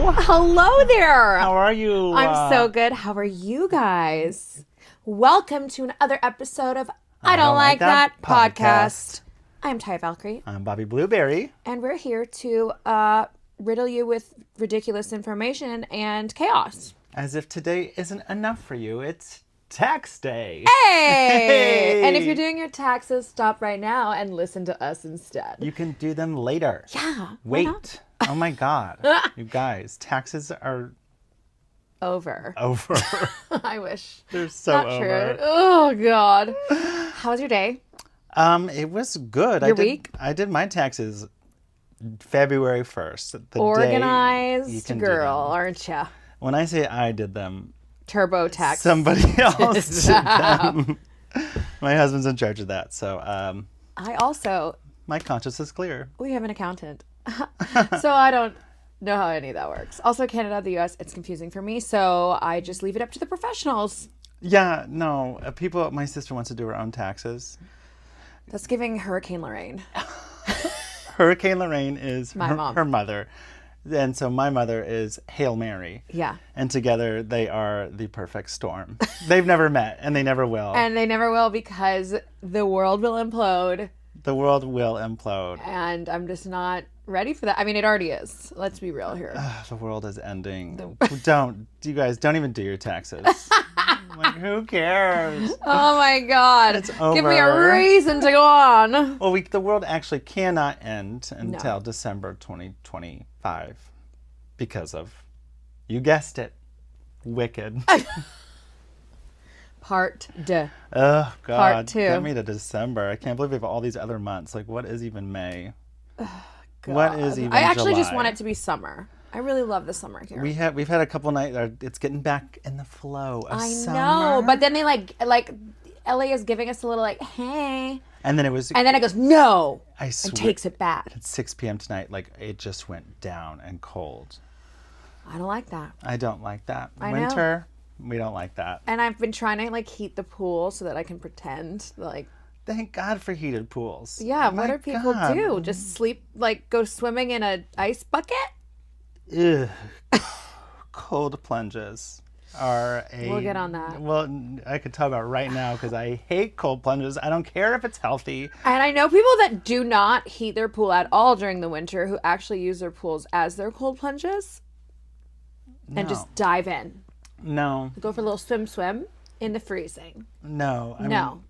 Hello there. How are you? I'm so good. How are you guys? Welcome to another episode of I Don't Like That podcast. I'm Taya Valkyrie. I'm Bobby Blueberry. And we're here to riddle you with ridiculous information and chaos. As if today isn't enough for you, it's tax day. Hey! And if you're doing your taxes, stop right now and listen to us instead. You can do them later. Yeah. Wait. Oh my God. You guys, taxes are over. I wish. They're so Not over. true. Oh God. How was your day? It was good. Your week? I did my taxes February 1st. The Organized day you can girl, aren't you? When I say I did them, TurboTax. somebody else did them. My husband's in charge of that, so I also. my conscience is clear. We have an accountant, so I don't know how any of that works. Also, Canada, the U.S., it's confusing for me, so I just leave it up to the professionals. Yeah, no, my sister wants to do her own taxes. That's giving Hurricane Lorraine. Hurricane Lorraine is my mom. Her mother. And so my mother is Hail Mary. Yeah. And together they are the perfect storm. They've never met, and they never will. And they never will because the world will implode. The world will implode. And I'm just not ready for that. I mean, it already is. Let's be real here. The world is ending. You guys, don't even do your taxes. Like, who cares? Oh my God. It's over. Give me a reason to go on. Well, the world actually cannot end until December 2025 because of, you guessed it, Wicked. Part 2. Oh, God. Part 2. Get me to December. I can't believe we have all these other months. Like, what is even May? God. What is even I actually July? just want it to be summer. I really love the summer here. We've had a couple nights. It's getting back in the flow of summer. I know, but then they like LA is giving us a little like, hey. And then it goes, no. I swear, and takes it back. At 6 p.m. tonight, like, it just went down and cold. I don't like that. I don't like that. I Winter, we don't like that. And I've been trying to like heat the pool so that I can pretend like. Thank God for heated pools. Yeah, what do people do? Just sleep, like go swimming in an ice bucket? Ugh. Cold plunges are We'll get on that. Well, I could talk about it right now because I hate cold plunges. I don't care if it's healthy. And I know people that do not heat their pool at all during the winter who actually use their pools as their cold plunges and just dive in. No. Go for a little swim in the freezing. No.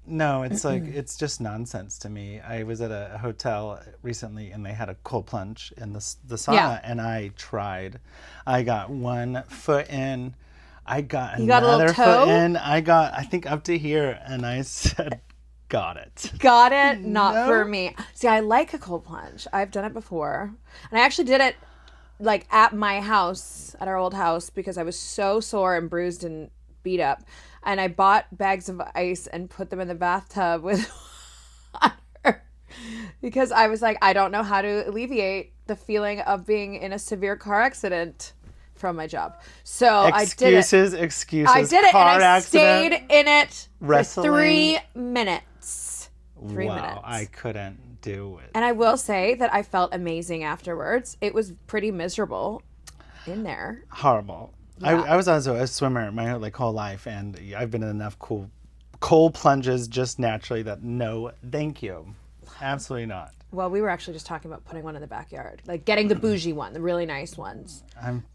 No, it's like, it's just nonsense to me. I was at a hotel recently and they had a cold plunge in the sauna and I tried. I got 1 foot in. I got another foot in. I got, I think, up to here and I said, got it. Got it? Not for me. See, I like a cold plunge. I've done it before. And I actually did it like at my house, at our old house, because I was so sore and bruised and beat up. And I bought bags of ice and put them in the bathtub with water because I was like, I don't know how to alleviate the feeling of being in a severe car accident from my job. So I did it. Excuses. I did it car and I accident, stayed in it wrestling. for 3 minutes. 3 minutes. I couldn't do it. And I will say that I felt amazing afterwards. It was pretty miserable in there. Horrible. Yeah. I was also a swimmer my whole life, and I've been in enough cold plunges just naturally that no, thank you. Absolutely not. Well, we were actually just talking about putting one in the backyard, like getting the bougie one, the really nice ones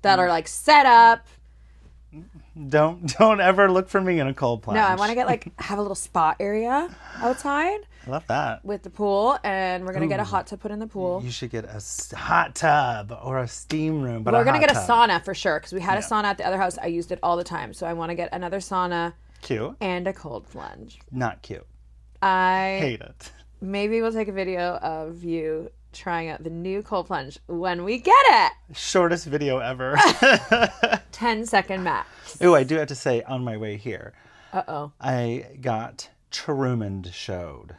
that are like set up. Don't ever look for me in a cold plunge. No, I want to have a little spa area outside. I love that. With the pool, and we're going to get a hot tub put in the pool. You should get a hot tub or a steam room, but we're going to get a sauna for sure, because we had a sauna at the other house. I used it all the time, so I want to get another sauna. Cute. And a cold plunge. Not cute. I hate it. Maybe we'll take a video of you trying out the new cold plunge when we get it. Shortest video ever. 10-second max. Ooh, I do have to say, on my way here, I got Truman showed.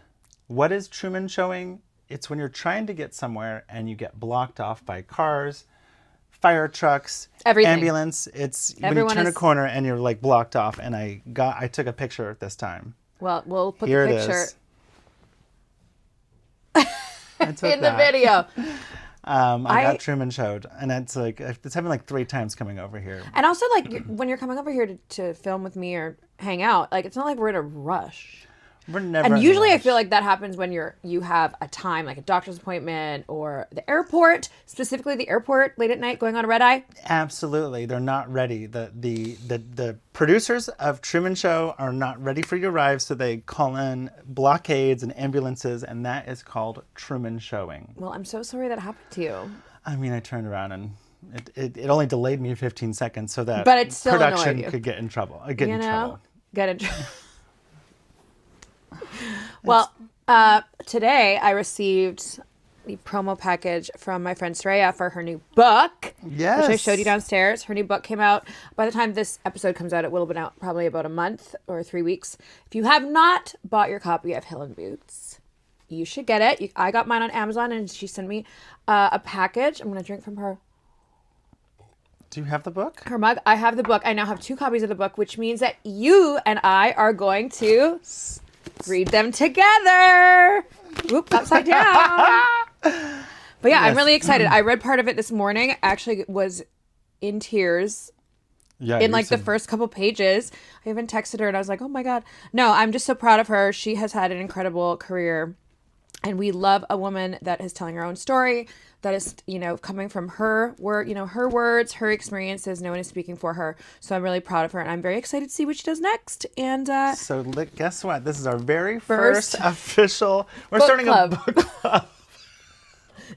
What is Truman showing? It's when you're trying to get somewhere and you get blocked off by cars, fire trucks, ambulance. It's when you turn a corner and you're like blocked off. And I took a picture this time. Well, we'll put Here the picture in the video. I got Truman showed, and it's happened like 3 times coming over here. And also, like, when you're coming over here to film with me or hang out, like, it's not like we're in a rush. We're never. And usually I feel like that happens when you have a time, like a doctor's appointment or the airport, specifically the airport late at night going on a red eye. Absolutely. They're not ready. The producers of Truman Show are not ready for your arrival, so they call in blockades and ambulances, and that is called Truman Showing. Well, I'm so sorry that happened to you. I mean, I turned around and it only delayed me 15 seconds so that but it still production could get in trouble. Get in trouble. Well, today I received the promo package from my friend Saraya for her new book. Yes. Which I showed you downstairs. Her new book came out. By the time this episode comes out, it will have been out probably about a month or 3 weeks. If you have not bought your copy of Hill and Boots, you should get it. I got mine on Amazon, and she sent me a package. I'm going to drink from her. Do you have the book? Her mug. I have the book. I now have 2 copies of the book, which means that you and I are going to read them together. Whoop, upside down. But yeah, yes. I'm really excited. I read part of it this morning. Actually was in tears. Yeah, in like the first couple pages. I even texted her and I was like, oh my God. No, I'm just so proud of her. She has had an incredible career. And we love a woman that is telling her own story, that is, coming from her her words, her experiences. No one is speaking for her. So I'm really proud of her. And I'm very excited to see what she does next. And so guess what? This is our very first official. We're starting club. A book club.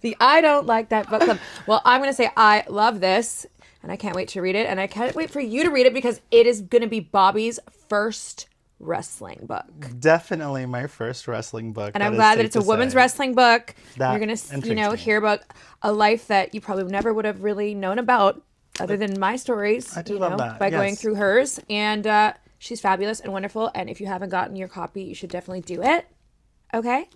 The I Don't Like That book club. Well, I'm going to say I love this. And I can't wait to read it. And I can't wait for you to read it because it is going to be Bobby's first wrestling book. Definitely my first wrestling book. And I'm glad that it's a women's wrestling book. You're going to, hear about a life that you probably never would have really known about other than my stories. I do love that. By going through hers. And she's fabulous and wonderful. And if you haven't gotten your copy, you should definitely do it. Okay?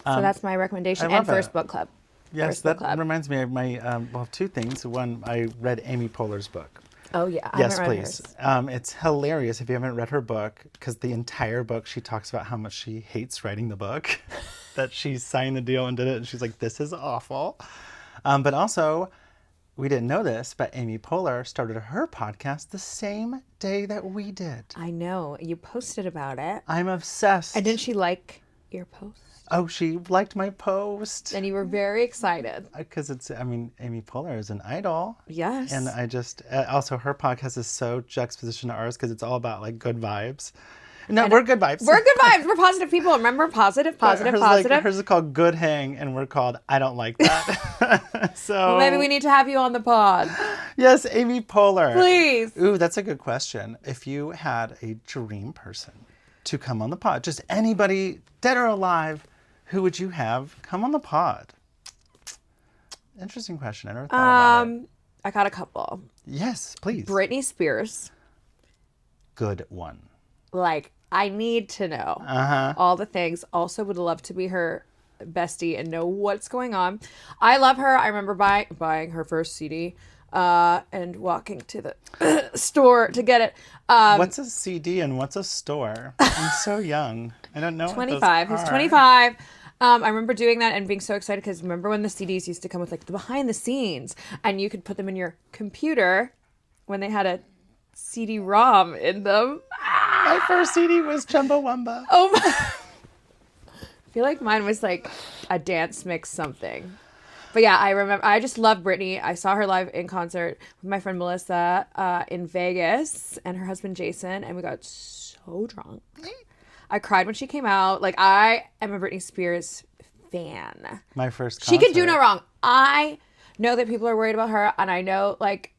So that's my recommendation and first book club. Yes, that reminds me of my, 2 things. One, I read Amy Poehler's book. Oh, yeah. Yes, please. It's hilarious if you haven't read her book, because the entire book, she talks about how much she hates writing the book, that she signed the deal and did it, and she's like, this is awful. But also, we didn't know this, but Amy Poehler started her podcast the same day that we did. I know. You posted about it. I'm obsessed. And didn't she like your post? Oh, she liked my post. And you were very excited. Because Amy Poehler is an idol. Yes. And I just, also her podcast is so juxtaposition to ours because it's all about like good vibes. No, we're good vibes. We're good vibes. We're positive people. Remember, positive. Hers is called Good Hang, and we're called I Don't Like That. So well, maybe we need to have you on the pod. Yes, Amy Poehler. Please. Ooh, that's a good question. If you had a dream person to come on the pod, just anybody, dead or alive, who would you have come on the pod? Interesting question. I never thought about it. I got a couple. Yes, please. Britney Spears. Good one. Like, I need to know all the things. Also would love to be her bestie and know what's going on. I love her. I remember buying her first CD and walking to the store to get it. What's a CD and what's a store? I'm so young. I don't know 25. He's 25. I remember doing that and being so excited because remember when the CDs used to come with like the behind the scenes and you could put them in your computer when they had a CD-ROM in them. My first CD was Chumbawamba. Oh my. I feel like mine was like a dance mix something. But yeah, I remember, I just love Britney. I saw her live in concert with my friend Melissa in Vegas and her husband Jason, and we got so drunk. I cried when she came out. Like, I am a Britney Spears fan. My first concert. She can do no wrong. I know that people are worried about her, and I know, like,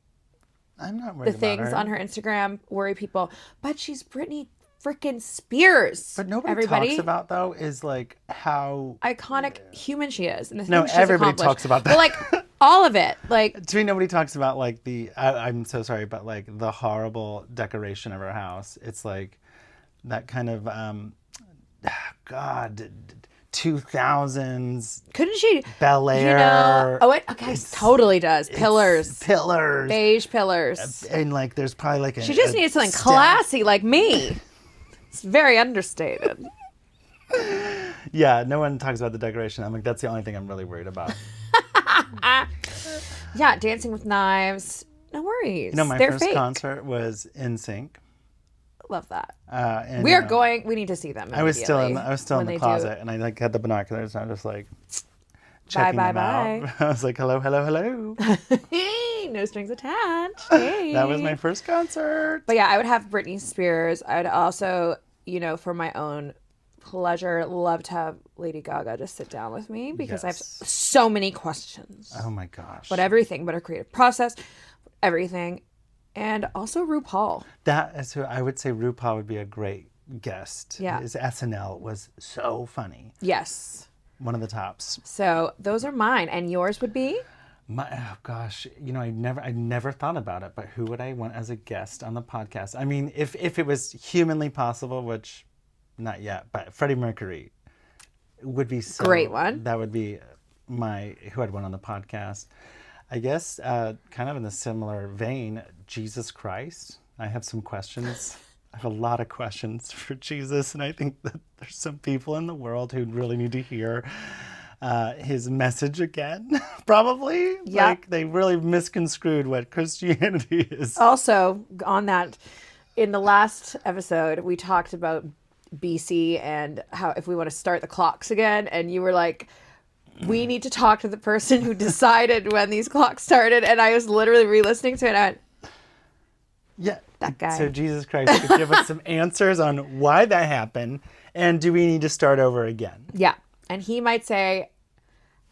I'm not worried the things on her Instagram worry people, but she's Britney freaking Spears. But nobody talks about, though, is like how iconic human she is. And the no, she's everybody talks about that. But like all of it, like to me, nobody talks about like I'm so sorry, but like the horrible decoration of her house. It's like that kind of God. 2000s. Couldn't she? Bel Air. Okay, totally does. Pillars. Beige pillars. And like, there's probably like she just needs something classy like me. It's very understated. Yeah, no one talks about the decoration. I'm like, that's the only thing I'm really worried about. Yeah, Dancing with Knives. No worries. My They're first fake. concert was NSYNC. Love that. And, We are going. We need to see them. I was still in when the they closet, and I like had the binoculars, and I was just like checking bye, them out. I was like, hello, hello, hello. No strings attached. Hey. That was my first concert. But yeah, I would have Britney Spears. I would also, for my own pleasure, love to have Lady Gaga just sit down with me because I have so many questions. Oh my gosh. But everything, but her creative process, everything. And also RuPaul. That is who I would say RuPaul would be a great guest. Yeah. His SNL was so funny. Yes. One of the tops. So those are mine. And yours would be? Oh gosh, I never thought about it, but who would I want as a guest on the podcast? I mean, if it was humanly possible, which not yet, but Freddie Mercury would be so great one. That would be who I'd want on the podcast. I guess kind of in a similar vein, Jesus Christ. I have some questions. I have a lot of questions for Jesus, and I think that there's some people in the world who really need to hear his message again, probably. Yeah. Like, they really misconstrued what Christianity is. Also, on that, in the last episode, we talked about BC and how if we want to start the clocks again, and you were like, we need to talk to the person who decided when these clocks started, and I was literally re-listening to it, and I went, yeah, that guy. So Jesus Christ could give us some answers on why that happened, and do we need to start over again? Yeah, and he might say,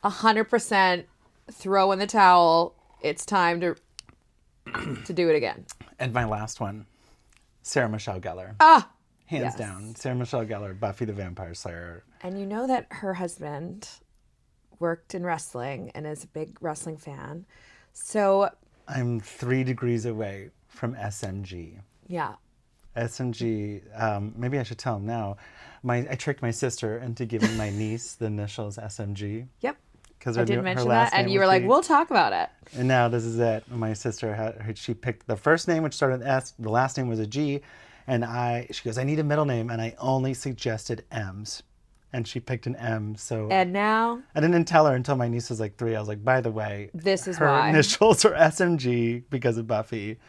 100% throw in the towel. It's time to do it again. And my last one, Sarah Michelle Gellar. Hands yes. down. Sarah Michelle Gellar, Buffy the Vampire Slayer. And you know that her husband worked in wrestling and is a big wrestling fan. So I'm 3 degrees away from SMG. Yeah. SMG, maybe I should tell him now. I tricked my sister into giving my niece the initials SMG. Yep. Because I did mention that, and you were like, we'll talk about it. And now this is it. My sister, she picked the first name, which started with S. The last name was a G. And she goes, I need a middle name. And I only suggested M's. And she picked an M. So and now? I didn't tell her until my niece was like 3. I was like, by the way, this is her why. initials are SMG because of Buffy.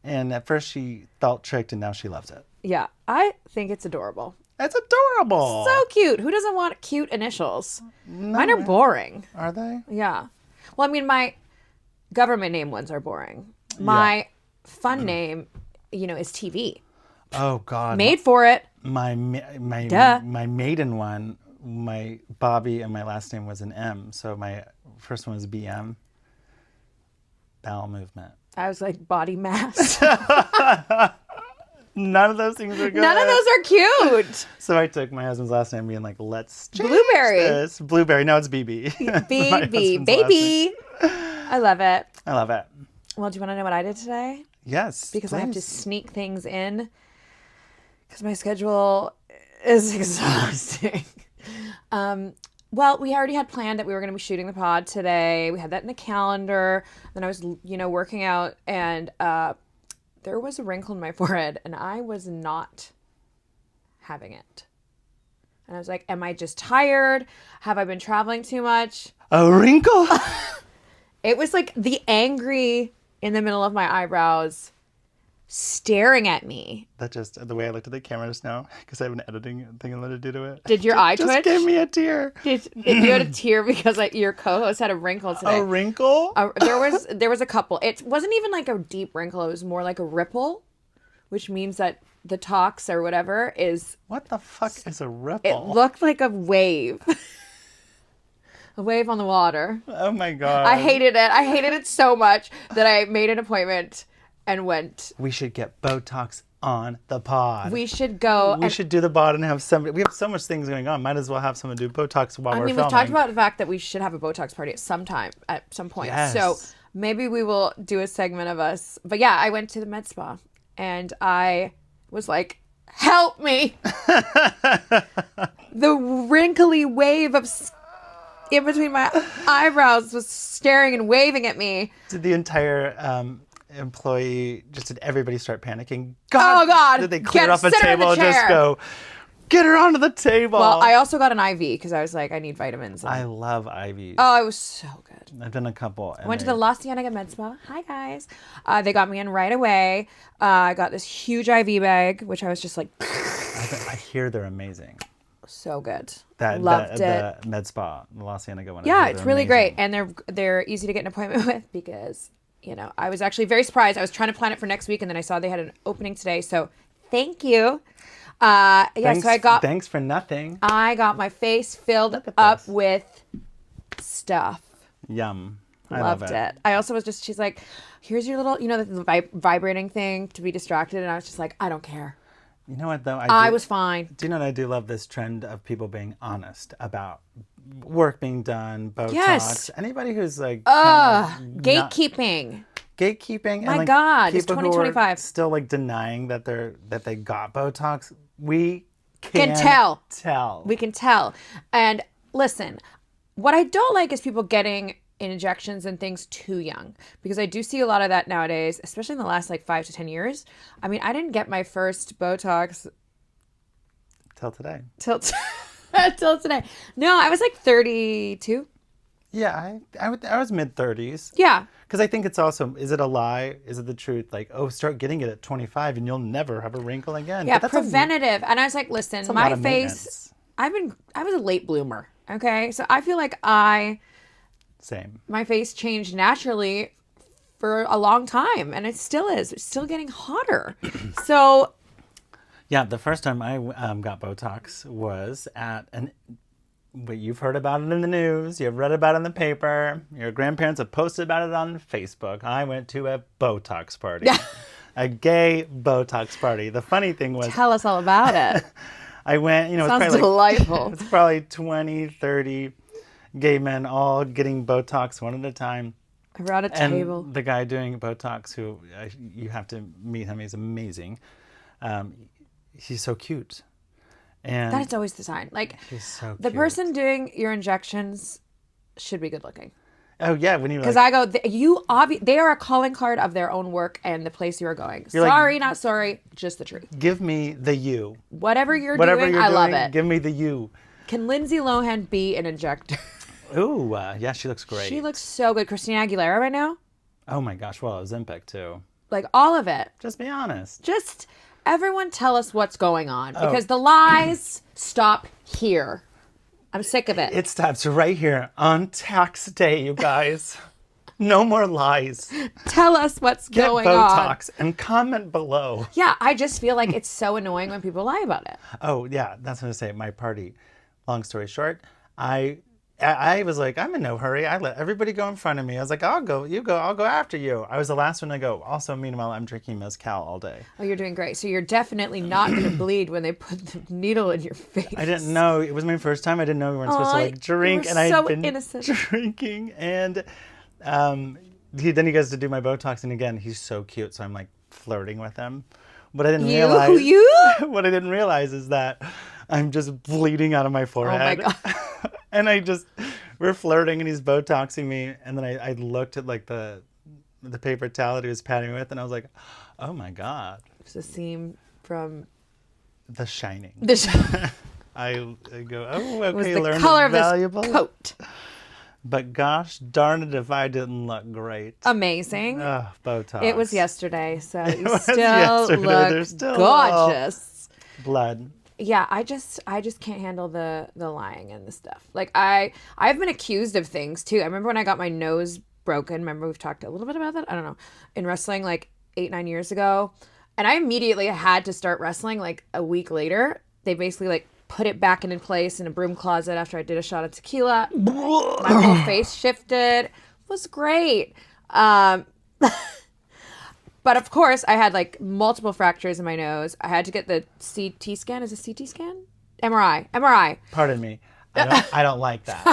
And at first she felt tricked, and now she loves it. Yeah. I think it's adorable. It's adorable. So cute. Who doesn't want cute initials? No. Mine are boring. Are they? Yeah. Well, I mean, my government name ones are boring. My fun name, is TV. Oh, God. Made for it. My Duh. my maiden one, my Bobby, and my last name was an M. So my first one was BM. Bowel movement. I was like, body mass. None of those things are good. None of those are cute. So I took my husband's last name, being like, let's change Blueberry. this. Blueberry. No, it's BB. BB. Baby. I love it. I love it. Well, do you want to know what I did today? Yes. Because please. I have to sneak things in because my schedule is exhausting. Well, we already had planned that we were going to be shooting the pod today. We had that in the calendar. Then I was, working out, and there was a wrinkle in my forehead, and I was not having it. And I was like, am I just tired? Have I been traveling too much? A wrinkle? It was like the angry in the middle of my eyebrows staring at me. That just, the way I looked at the camera just now, because I have an editing thing I'm going to do to it. Did your eye just twitch? Just gave me a tear. Did you had a tear because your co-host had a wrinkle today? A wrinkle? There was a couple. It wasn't even like a deep wrinkle. It was more like a ripple, which means that the tox or whatever is... What the fuck is a ripple? It looked like a wave. A wave on the water. Oh my God. I hated it. I hated it so much that I made an appointment and went. We should get Botox on the pod. We should go. We should do the pod and have somebody. We have so much things going on. Might as well have someone do Botox while we're filming. We've talked about the fact that we should have a Botox party at some point. Yes. So maybe we will do a segment of us. But yeah, I went to the med spa and I was like, help me. The wrinkly wave of in between my eyebrows was staring and waving at me. Did the entire employee, did everybody start panicking? God! Oh God! Did they clear off a table and just go, Get her onto the table. Well, I also got an IV because I was like, I need vitamins. I love IVs. Oh, it was so good. I've done a couple. I went to the La Cienega Med Spa. Hi, guys. They got me in right away. I got this huge IV bag, which I was just like... I hear they're amazing. So good. Loved it. The Med Spa, the La Cienega one. Yeah, it's really great. And they're easy to get an appointment with because, I was actually very surprised. I was trying to plan it for next week, and then I saw they had an opening today. So thank you. Thanks for nothing. I got my face filled up with stuff. Yum. I Loved it. I also was just, she's like, here's your little, the vibrating thing to be distracted. And I was just like, I don't care. You know what, though? I was fine. Do you know what? I do love this trend of people being honest about work being done, Botox. Yes. Anybody who's like... gatekeeping. Gatekeeping. My and God, it's people 2025. who are still like denying that they got Botox. We can tell. We can tell. And listen, what I don't like is people getting injections and things too young, because I do see a lot of that nowadays, especially in the last 5 to 10 years. I mean, I didn't get my first Botox till today. Till today. No, I was 32. Yeah, I was mid-30s. Yeah. Because I think it's also, is it a lie? Is it the truth? Start getting it at 25 and you'll never have a wrinkle again. Yeah, preventative. And I was like, listen, my face, I was a late bloomer. Okay. So I feel like Same. My face changed naturally for a long time, and it still is. It's still getting hotter. So. Yeah, the first time I got Botox was at you've heard about it in the news. You've read about it in the paper. Your grandparents have posted about it on Facebook. I went to a Botox party. A gay Botox party. The funny thing was... Tell us all about it. I went, Sounds delightful. It's probably 20, 30 gay men all getting Botox one at a time. Around a table. And the guy doing Botox, who you have to meet him, he's amazing. He's so cute. And that is always the sign. he's so the cute. person doing your injections should be good looking. Oh yeah, when you because I go, they are a calling card of their own work and the place you are going. Sorry, not sorry, just the truth. Give me the you. Whatever you're doing, I love it. Give me the you. Can Lindsay Lohan be an injector? Ooh, yeah, she looks great. She looks so good. Christina Aguilera right now. Oh my gosh, well, Ozempic too. All of it. Just be honest. Just everyone tell us what's going on because the lies stop here. I'm sick of it. It stops right here on tax day, you guys. No more lies. Tell us what's going on. Get Botox and comment below. Yeah, I just feel like it's so annoying when people lie about it. Oh, yeah, that's what I say at my party. Long story short, I was like, I'm in no hurry. I let everybody go in front of me. I was like, I'll go, you go, I'll go after you. I was the last one to go. Also, meanwhile, I'm drinking mezcal all day. Oh, you're doing great. So you're definitely not going to bleed when they put the needle in your face. I didn't know. It was my first time. I didn't know we weren't supposed to drink. And I've been innocent. Drinking. And then he goes to do my Botox. And again, he's so cute. So I'm flirting with him. What I didn't realize. What I didn't realize is that I'm just bleeding out of my forehead. Oh my God. And we're flirting and he's Botoxing me. And then I looked at the paper towel that he was patting me with and I was like, oh my God. It's a seam from The Shining. I go, oh, okay, it was the color of valuable this coat. But gosh darn it if I didn't look great. Amazing. Botox. It was yesterday, so you still look gorgeous. Blood. Yeah, I just can't handle the lying and the stuff. I've been accused of things too. I remember when I got my nose broken. Remember we've talked a little bit about that? I don't know. In wrestling 8-9 years ago. And I immediately had to start wrestling a week later. They basically put it back into place in a broom closet after I did a shot of tequila. My whole face shifted. It was great. But of course, I had multiple fractures in my nose. I had to get the CT scan. Is it CT scan? MRI. Pardon me. I don't like that.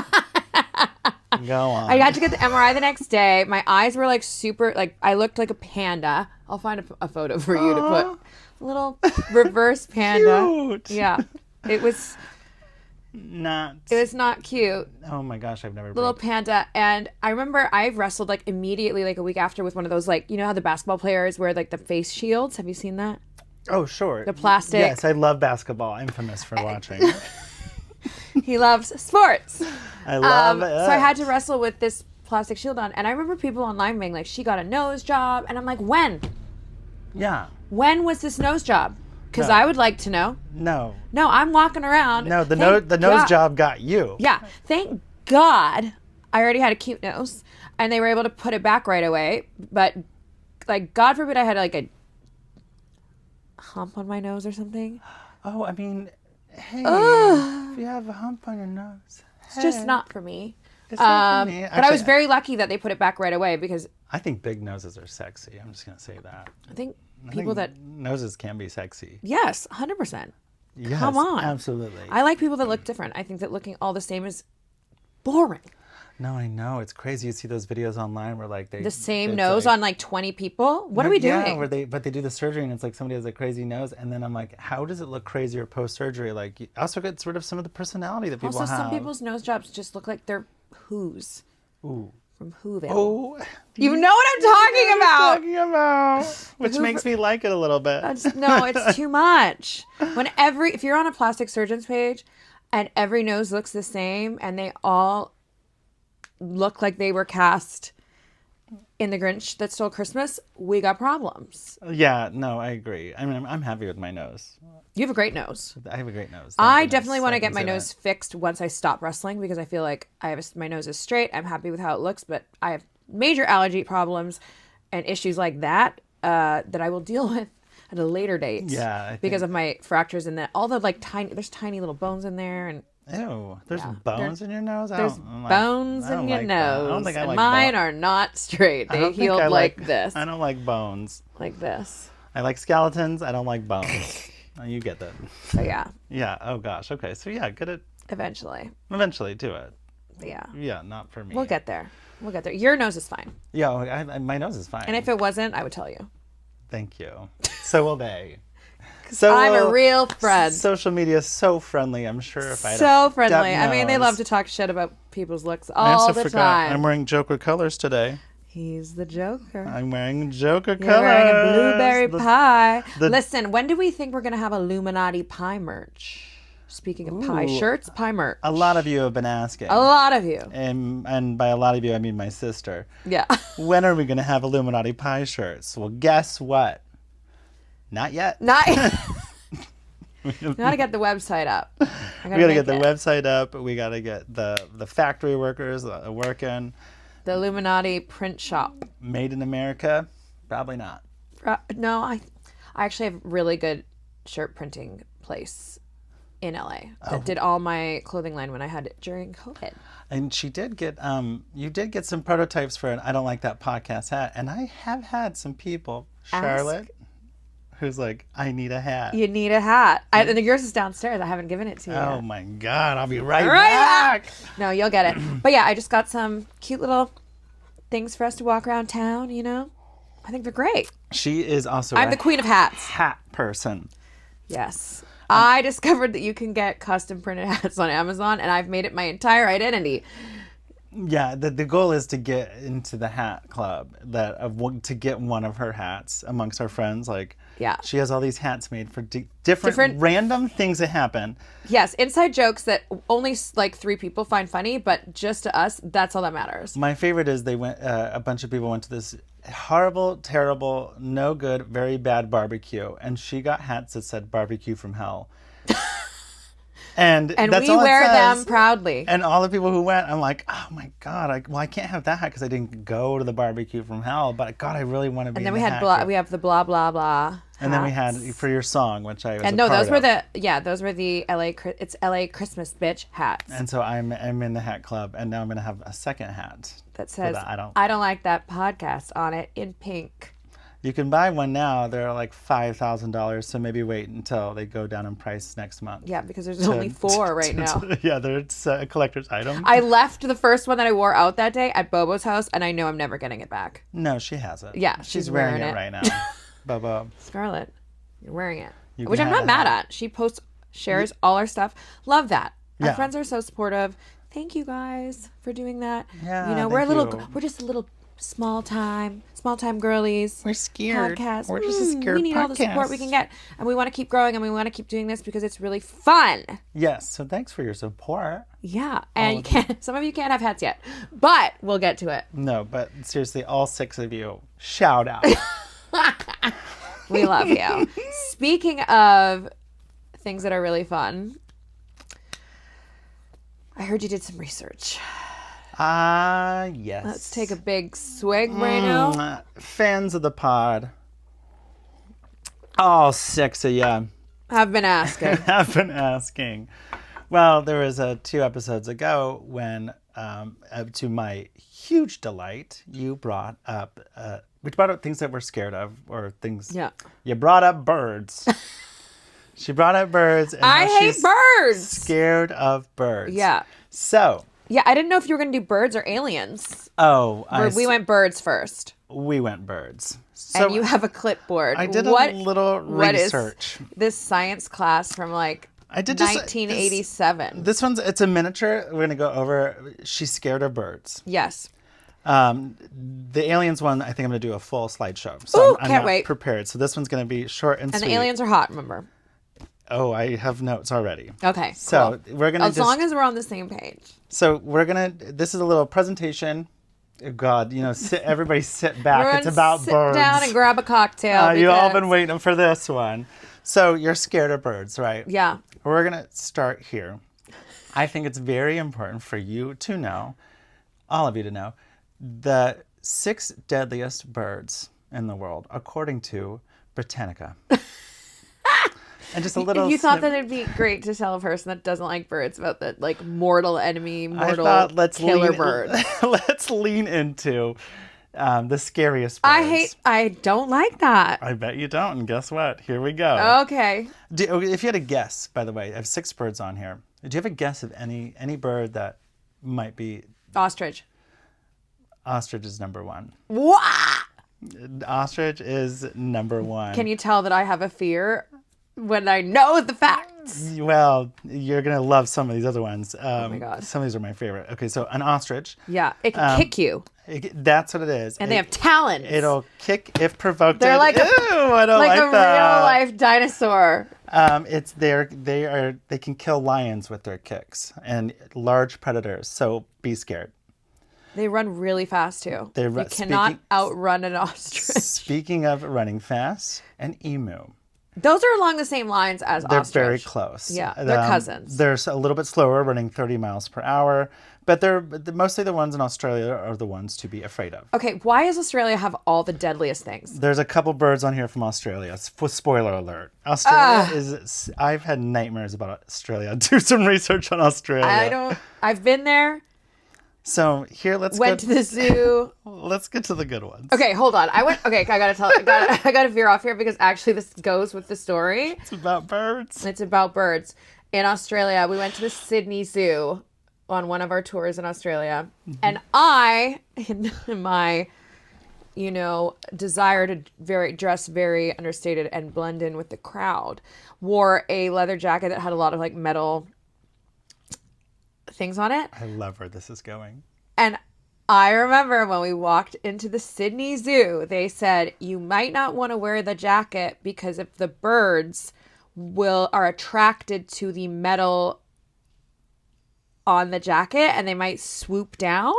Go on. I had to get the MRI the next day. My eyes were super, I looked like a panda. I'll find a photo for you to put. A little reverse panda. Cute. Yeah. It was not cute. Oh my gosh, I've never little panda. And I remember I wrestled immediately a week after with one of those you know how the basketball players wear the face shields? Have you seen that? Oh, sure. The plastic. Yes, I love basketball. I'm famous for watching. He loves sports. I love it. So I had to wrestle with this plastic shield on. And I remember people online being like, she got a nose job. And I'm like, when? Yeah. When was this nose job? Because No. I would like to know. No. No, I'm walking around. No, the nose job got you. Yeah. Thank God I already had a cute nose. And they were able to put it back right away. But, like, God forbid I had, like, a hump on my nose or something. Oh, I mean, hey, if you have a hump on your nose. It's just not for me. It's not for me. But I was very lucky that they put it back right away because I think big noses are sexy. I'm just going to say that. I think I people think that... noses can be sexy. Yes, 100%. Yes, Come on. absolutely. I like people that look different. I think that looking all the same is boring. No, I know. It's crazy. You see those videos online where like The same nose on like 20 people? What are we doing? Yeah, but they do the surgery and it's like somebody has a crazy nose and then I'm like, how does it look crazier post-surgery? Like, it also gets rid of some of the personality that people Also, have. some people's nose jobs just look like they're Who's. Ooh. From Whoville. Oh. You know what I'm talking about. Which makes me like it a little bit. No, it's too much. If you're on a plastic surgeon's page and every nose looks the same and they all look like they were cast in The Grinch That Stole Christmas, we got problems. Yeah, no, I agree. I mean, I'm happy with my nose. You have a great nose. I have a great nose. I definitely want to get my nose fixed once I stop wrestling because I feel like my nose is straight. I'm happy with how it looks, but I have major allergy problems and issues like that that I will deal with at a later date. Yeah, because of my fractures and all the like there's tiny little bones in there and. Ew, there's bones in your nose? There's bones in your nose. I don't think I like mine are not straight. They healed like this. I don't like bones. Like this. I like skeletons. I don't like bones. Oh, you get that. So yeah. Yeah. Oh gosh. Okay. So yeah, get it. Eventually do it. Yeah. Yeah, not for me. We'll get there. Your nose is fine. Yeah, my nose is fine. And if it wasn't, I would tell you. Thank you. So will they. So I'm a real friend. Social media is so friendly. I'm sure if I so friendly. I mean, they love to talk shit about people's looks all the time. I'm wearing Joker colors today. He's the Joker. I'm wearing Joker colors. You're wearing a blueberry pie. Listen, when do we think we're gonna have Illuminati pie merch? Speaking of pie shirts, pie merch. A lot of you have been asking. A lot of you. And by a lot of you, I mean my sister. Yeah. When are we gonna have Illuminati pie shirts? Well, guess what? Not yet. We gotta get the website up. We gotta get the website up. We gotta get the factory workers working. The Illuminati print shop. Made in America? Probably not. No, I actually have a really good shirt printing place in LA that did all my clothing line when I had it during COVID. And she did get you did get some prototypes for an I Don't Like That podcast hat, and I have had some people, Charlotte, who's like, I need a hat. You need a hat. And yours is downstairs. I haven't given it to you Oh yet. my God, I'll be right back. No, you'll get it. But yeah, I just got some cute little things for us to walk around town, you know? I think they're great. She is also I'm the queen of hats. Hat person. Yes. I discovered that you can get custom printed hats on Amazon, and I've made it my entire identity. Yeah, the goal is to get into the hat club, to get one of her hats amongst our friends. Like, yeah, she has all these hats made for different random things that happen. Yes, inside jokes that only like 3 people find funny, but just to us, that's all that matters. My favorite is a bunch of people went to this horrible, terrible, no good, very bad barbecue, and she got hats that said "Barbecue from Hell." And that's we all wear it says. them proudly. And all the people who went, I'm like, oh my God, I can't have that hat because I didn't go to the barbecue from hell. But God, I really want to be. And then we have the blah blah blah. Hats. And then we had for your song, which I was. And no, those were the LA. It's LA Christmas bitch hats. And so I'm in the hat club, and now I'm gonna have a second hat that says I don't like that podcast on it in pink. You can buy one now. They're like $5,000, so maybe wait until they go down in price next month. Yeah, because there's only 4 right now. Yeah, it's a collector's item. I left the first one that I wore out that day at Bobo's house, and I know I'm never getting it back. No, she has it. Yeah, she's wearing it right now. Bobo. Scarlett, you're wearing it. Which I'm not mad at. She shares all our stuff. Love that. Our friends are so supportive. Thank you guys for doing that. Yeah, you know, we're just a little small time girlies. We're scared. Podcast. We're just a scared We need all the support we podcast. can get, and we want to keep growing, and we want to keep doing this because it's really fun. Yes. So thanks for your support. Yeah, and you can't. Some of you can't have hats yet, but we'll get to it. No, but seriously, all 6 of you, shout out. We love you. Speaking of things that are really fun, I heard you did some research. Yes. Let's take a big swig right now. Fans of the pod, all 6 of you I've been asking. have been asking. Well, there was 2 episodes ago when, to my huge delight, you brought up things that we're scared of, or things. Yeah. You brought up birds. She brought up birds. And I how hate she's birds. Scared of birds. Yeah. So. Yeah, I didn't know if you were going to do birds or aliens. Oh, We went birds first. We went birds. So And you have a clipboard. I did a little research. What is this science class from like I did 1987? This one's, it's a miniature. We're going to go over. She's scared of birds. Yes. The aliens one, I think I'm going to do a full slideshow. So Ooh, I'm can't not wait. prepared. So this one's going to be short and And sweet. the aliens are hot, remember? Oh, I have notes already. Okay. So cool. we're going to as long as we're on the same page. So we're going to, this is a little presentation. Oh, God, everybody sit back. We're It's gonna about sit birds. down and grab a cocktail. You all because- been waiting for this one. So you're scared of birds, right? Yeah. We're going to start here. I think it's very important for you to know, all of you to know, the 6 deadliest birds in the world, according to Britannica. And just a little. You thought that it'd be great to tell a person that doesn't like birds about the like mortal enemy, killer bird. Let's lean into the scariest birds. I don't like that. I bet you don't. And guess what? Here we go. Okay. If you had a guess, by the way, I have 6 birds on here. Do you have a guess of any bird that might be? Ostrich. Ostrich is number 1. What? Ostrich is number 1. Can you tell that I have a fear when I know the facts? Well, you're going to love some of these other ones. Oh my God. Some of these are my favorite. Okay, so an ostrich. Yeah, it can kick you. That's what it is. And they have talons. It'll kick if provoked. They're like Ew, I don't like a that. real life dinosaur. They can kill lions with their kicks and large predators. So be scared. They run really fast too. You cannot speaking- outrun an ostrich. Speaking of running fast, an emu. Those are along the same lines as They're ostrich. very close. Yeah, they're cousins. They're a little bit slower, running 30 miles per hour. But mostly the ones in Australia are the ones to be afraid of. Okay, why does Australia have all the deadliest things? There's a couple birds on here from Australia. Spoiler alert. Australia is... I've had nightmares about Australia. Do some research on Australia. I've been there. So here, let's Went to the zoo. Let's get to the good ones. Okay, hold on. I gotta veer off here because actually this goes with the story. It's about birds. It's about birds. In Australia, we went to the Sydney Zoo on one of our tours in Australia. Mm-hmm. And I, in my, desire to dress very understated and blend in with the crowd, wore a leather jacket that had a lot of like metal things on it. I love where this is going. And I remember when we walked into the Sydney Zoo, they said, you might not want to wear the jacket because if the birds are attracted to the metal on the jacket and they might swoop down.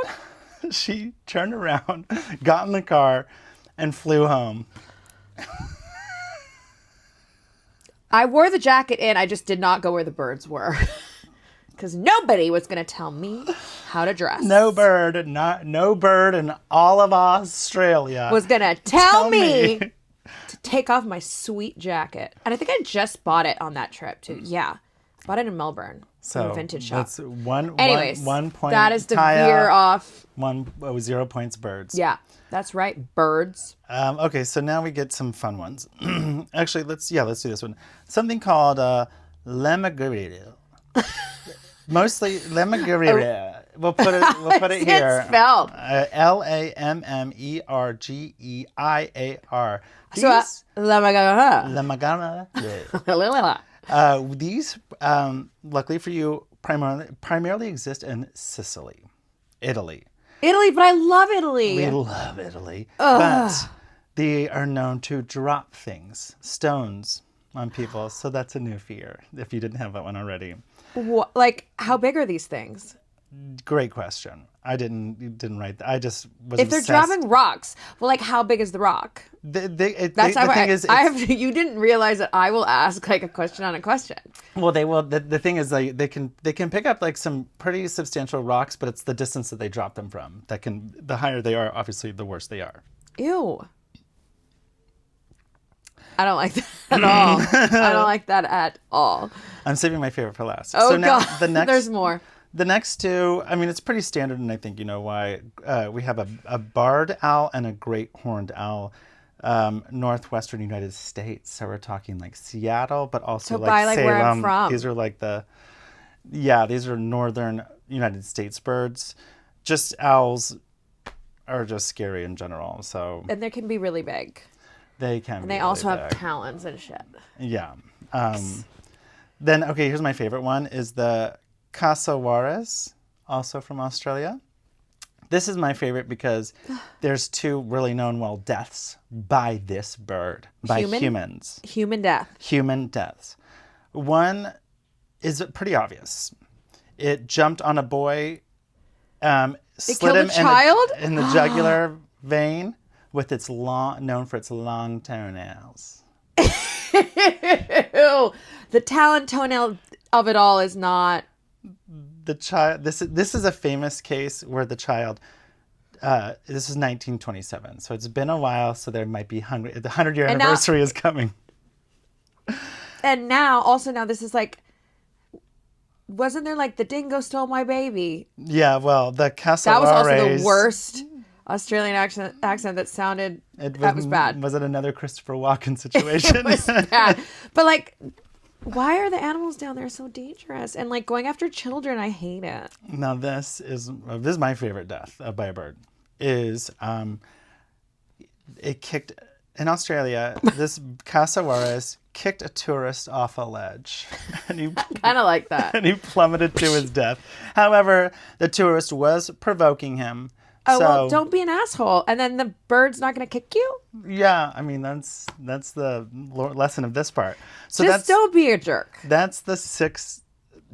She turned around, got in the car, and flew home. I wore the jacket in. I just did not go where the birds were. Because nobody was going to tell me how to dress. No bird in all of Australia was going to tell me to take off my sweet jacket. And I think I just bought it on that trip too. Yeah. Bought it in Melbourne. So in a vintage shop. That's one point. That is the Taya, veer off. 0 points birds. Yeah, that's right. Birds. Okay, so now we get some fun ones. Actually, let's do this one. Something called lemagirire. Mostly lemagirire. We'll put it here. It's spelled. Lammegiar. So, Lemagirire. These, luckily for you, primarily exist in Sicily, Italy. Italy, but I love Italy. We love Italy. But they are known to drop things, stones, on people. So that's a new fear, if you didn't have that one already. Like, how big are these things? Great question. I didn't write that. I just was If they're obsessed. dropping rocks, well, like, how big is the rock? The Thing is, you didn't realize that I will ask like a question on a question. well, they will. The thing is, like, they can pick up like some pretty substantial rocks, but it's the distance that they drop them from that can. The higher they are, obviously, the worse they are. Ew. I don't like that at all. I don't like that at all. I'm saving my favorite for last. Oh, so now God. the next, There's more. The next two, I mean, it's pretty standard, and I think you know why. We have a barred owl and a great horned owl, northwestern United States. So we're talking like Seattle, but also So like by, like, Salem. where I'm from. These are like these are northern United States birds. Just owls are just scary in general. So And they can be really big. they can. And they also have talons and shit. Yeah. Then okay, here's my favorite one is the Cassawaras, also from Australia. This is my favorite because there's two really known deaths by this bird, by humans. Human death. Human deaths. One is pretty obvious. It jumped on a boy, slit him in the jugular vein with its known for its long toenails. Ew. The talon toenail of it all is not. The child. This is a famous case where the child. This is 1927, so it's been a while. So there might be the 100-year anniversary is coming. And now this is like. Wasn't there like the dingo stole my baby? Yeah, well, the Cassawaras. That was also the worst Australian accent that sounded. That was bad. Was it another Christopher Walken situation? It was bad. But like. Why are the animals down there so dangerous? And like going after children, I hate it. Now this is my favorite death by a bird. Is it kicked in Australia? This Cassawaras kicked a tourist off a ledge, and he kind of like that. And he plummeted to his death. However, the tourist was provoking him. Oh, well, don't be an asshole. And then the bird's not going to kick you? Yeah, I mean, that's the lesson of this part. So just don't be a jerk. That's the 6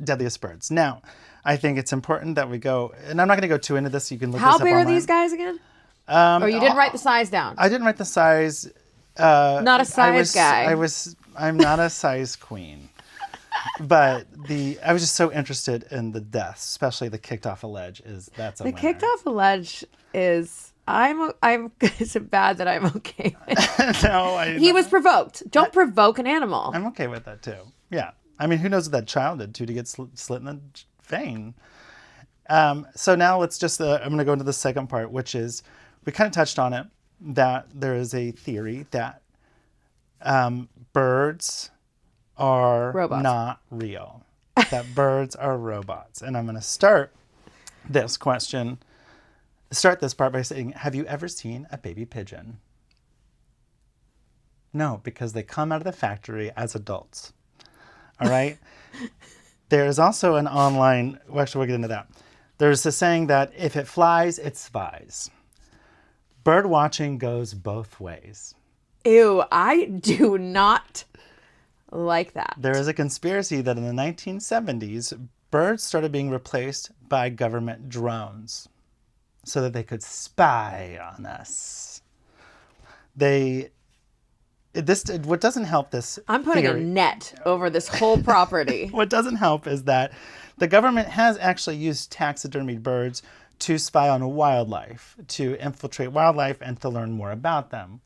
deadliest birds. Now, I think it's important that we go, and I'm not going to go too into this. You can look this up online. How big are these guys again? Or you didn't write the size down? I didn't write the size. Not a size guy. I'm not a size queen. But I was just so interested in the deaths, especially the kicked off a ledge. That's a winner. The kicked off a ledge is I'm. Is it bad that I'm okay with it? No, he was provoked. Don't provoke an animal. I'm okay with that too. Yeah, I mean, who knows what that child did to get slit in the vein? So now let's just. I'm going to go into the second part, which is we kind of touched on it that there is a theory that birds are robots. Not real. That birds are robots. And I'm going to start this part by saying, have you ever seen a baby pigeon? No, because they come out of the factory as adults. All right? There's also an online, well, actually we'll get into that. There's a saying that if it flies, it spies. Bird watching goes both ways. Ew, I do not like that. There is a conspiracy that in the 1970s, birds started being replaced by government drones so that they could spy on us. What doesn't help this I'm putting theory, a net over this whole property. What doesn't help is that the government has actually used taxidermied birds to spy on wildlife, to infiltrate wildlife and to learn more about them.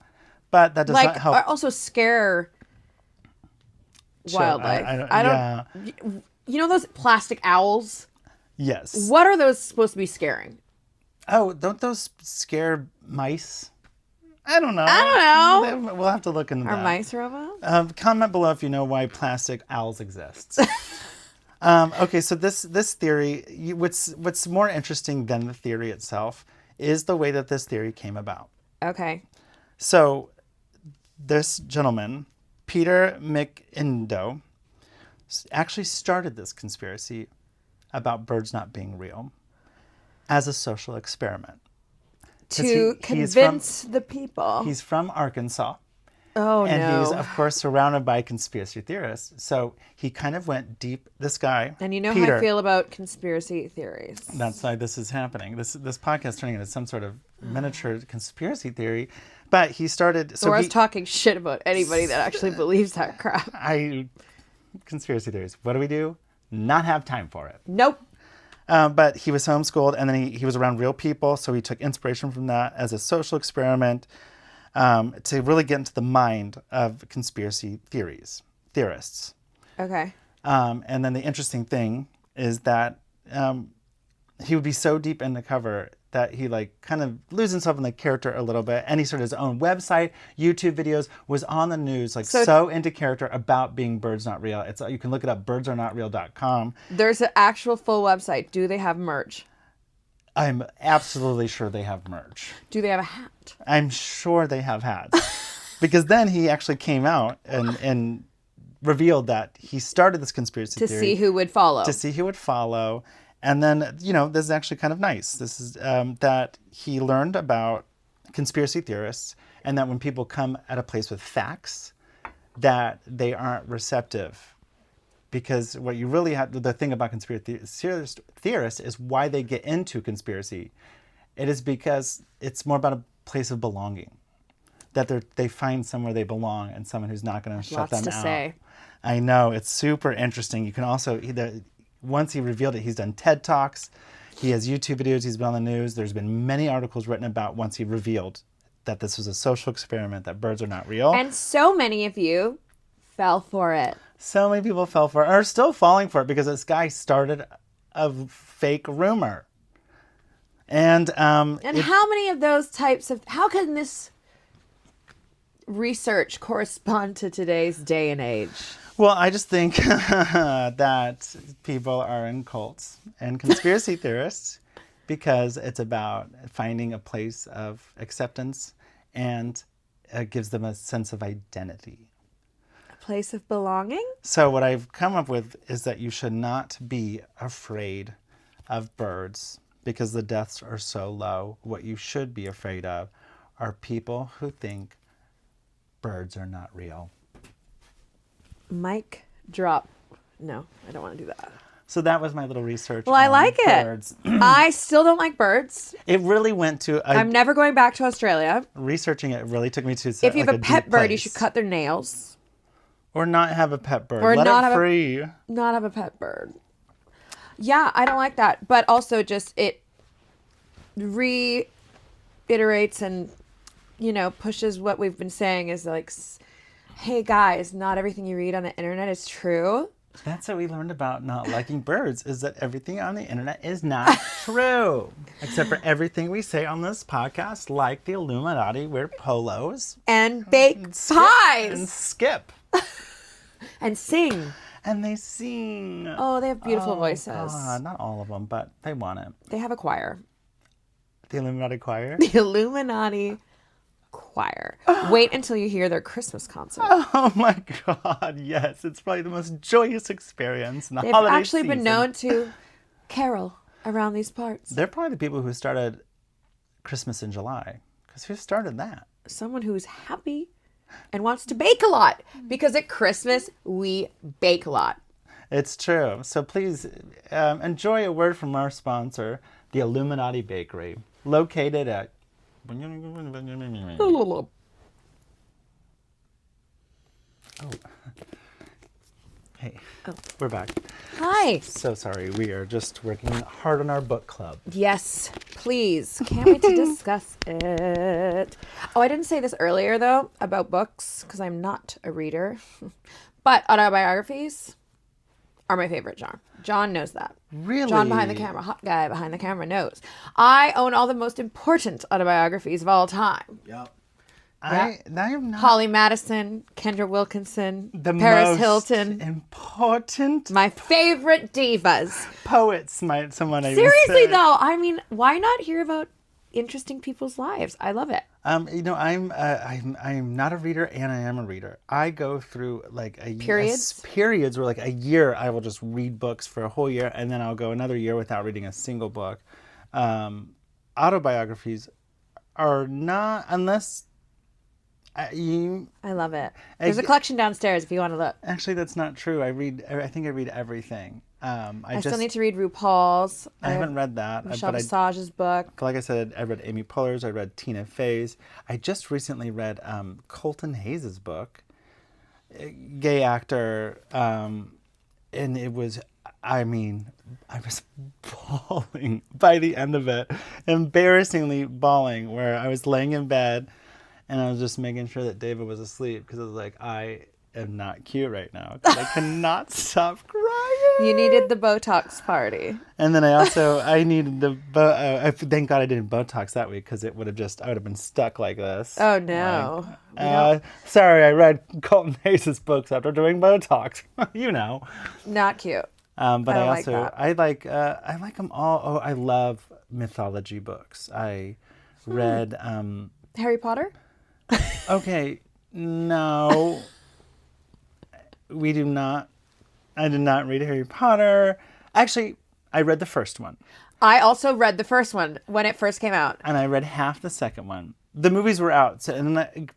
But that does not help. Also scare wildlife. I don't. Yeah. You know those plastic owls? Yes. What are those supposed to be scaring? Oh, don't those scare mice? I don't know. We'll have to look into that. Are mice robots? Comment below if you know why plastic owls exists. Okay, so this theory, what's more interesting than the theory itself is the way that this theory came about. Okay. So this gentleman, Peter McIndoe, actually started this conspiracy about birds not being real. as a social experiment. To convince the people. He's from Arkansas. Oh, and no. he's, of course, surrounded by conspiracy theorists. So he kind of went deep. This guy, and you know Peter, how I feel about conspiracy theories. That's why this is happening. This podcast is turning into some sort of miniature conspiracy theory. But he started... So I was talking shit about anybody that actually believes that crap. Conspiracy theories. What do? Not have time for it. Nope. But he was homeschooled, and then he was around real people, so he took inspiration from that as a social experiment to really get into the mind of conspiracy theorists. Okay. And then the interesting thing is that he would be so deep in the cover that he kind of loses himself in the character a little bit, and he started his own website, YouTube videos, was on the news, so into character about being birds not real. You can look it up, birdsarenotreal.com. There's an actual full website. Do they have merch? I'm absolutely sure they have merch. Do they have a hat? I'm sure they have hats. Because then he actually came out and revealed that he started this conspiracy theory. To see who would follow. And then, this is actually kind of nice. This is that he learned about conspiracy theorists, and that when people come at a place with facts, that they aren't receptive. Because what you really have, the thing about conspiracy theorists is why they get into conspiracy. It is because it's more about a place of belonging. That they find somewhere they belong and someone who's not going to shut them out. Lots to say. I know. It's super interesting. You can also... Once he revealed it, he's done TED Talks. He has YouTube videos. He's been on the news. There's been many articles written about once he revealed that this was a social experiment, that birds are not real. And so many of you fell for it. So many people fell for it, are still falling for it, because this guy started a fake rumor. And how many of those types of... How can this research correspond to today's day and age? Well, I just think that people are in cults and conspiracy theorists because it's about finding a place of acceptance, and it gives them a sense of identity. A place of belonging? So what I've come up with is that you should not be afraid of birds because the deaths are so low. What you should be afraid of are people who think birds are not real. Mic drop. No, I don't want to do that. So that was my little research. Well, I like birds. It. I still don't like birds. It really went to... I'm never going back to Australia. Researching it really took me to... If you have a pet bird, you should cut their nails. Or not have a pet bird. Or Let it free. Not have a pet bird. Yeah, I don't like that. But also just it reiterates and, pushes what we've been saying is hey guys, not everything you read on the internet is true. That's what we learned about not liking birds, is that everything on the internet is not true. Except for everything we say on this podcast, like the Illuminati wear polos. And bake pies. And skip. And sing. And they sing. Oh, they have beautiful voices. Not all of them, but they want it. They have a choir. The Illuminati choir? The Illuminati choir. Wait until you hear their Christmas concert. Oh my God, yes. It's probably the most joyous experience in the holiday season. They've actually been known to carol around these parts. They're probably the people who started Christmas in July. Because who started that? Someone who's happy and wants to bake a lot. Because at Christmas, we bake a lot. It's true. So please enjoy a word from our sponsor, the Illuminati Bakery, located at... Oh. Hey. Oh. We're back. Hi. So sorry. We are just working hard on our book club. Yes, please. Can't wait to discuss it. Oh, I didn't say this earlier, though, about books, because I'm not a reader. But autobiographies are my favorite genre. John knows that. Really? John behind the camera, hot guy behind the camera knows. I own all the most important autobiographies of all time. Yep. Yeah. I'm not... Holly Madison, Kendra Wilkinson, the Paris most Hilton. Important. My favorite divas. Poets, might someone even Seriously, say. though, I mean, why not hear about interesting people's lives? I love it. I'm not a reader, and I am a reader. I go through periods where a year I will just read books for a whole year, and then I'll go another year without reading a single book. autobiographies are not, unless I love it. There's a collection downstairs if you want to look. Actually, that's not true. I think I read everything. I still need to read RuPaul's. I haven't read that. Michelle Visage's book. Like I said, I read Amy Poehler's. I read Tina Fey's. I just recently read Colton Hayes' book, gay actor, and it was, I was bawling by the end of it, embarrassingly bawling, where I was laying in bed and I was just making sure that David was asleep because I was like, I am not cute right now because I cannot stop crying. You needed the Botox party. And then I needed the thank God I didn't Botox that week because I would have been stuck like this. Oh no. Sorry, I read Colton Hayes' books after doing Botox. You know. Not cute. But I like them all. Oh, I love mythology books. I read Harry Potter? Okay, no. We do not. I did not read Harry Potter. Actually, I read the first one. I also read the first one when it first came out. And I read half the second one. The movies were out. So,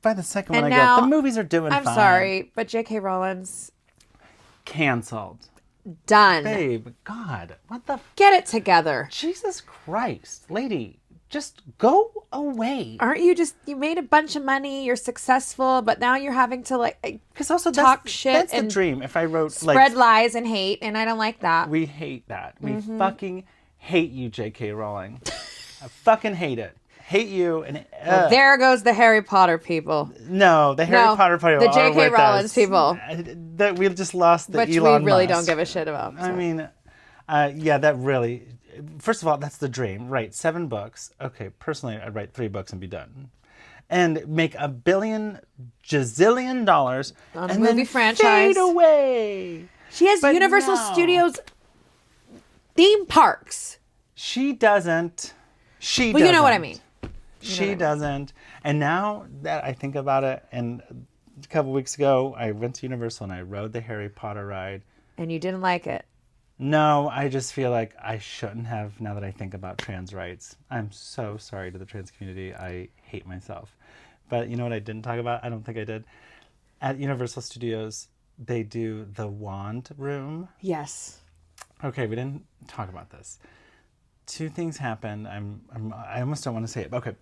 by the second one, now, the movies are doing fine. I'm sorry, but J.K. Rowling's... canceled. Done. Babe, God, what the... Get it together. Jesus Christ. Lady, just go away. Aren't you you made a bunch of money, you're successful, but now you're having to because also talk shit that's and the dream. If I wrote spread lies and hate, and I don't like that. We hate that. We fucking hate you, J.K. Rowling. I fucking hate it. Hate you. And well, there goes the Harry Potter people. No, the Harry Potter people. The J.K. Rowling people. That we just lost the which Elon we really Musk. don't give a shit about. So. I mean, yeah, that really. First of all, that's the dream. Write 7 books. Okay, personally, I'd write 3 books and be done. And make $1 billion, gazillion dollars on and a movie then franchise. Fade away. She has Universal Studios theme parks. She doesn't. She well, doesn't. you know what I mean. She doesn't. And now that I think about it, and a couple weeks ago, I went to Universal and I rode the Harry Potter ride. And you didn't like it. No, I just feel like I shouldn't have now that I think about trans rights. I'm so sorry to the trans community. I hate myself. But you know what I didn't talk about? I don't think I did. At Universal Studios, they do the wand room. Yes. Okay, we didn't talk about this. 2 things happened. I almost don't want to say it. But okay,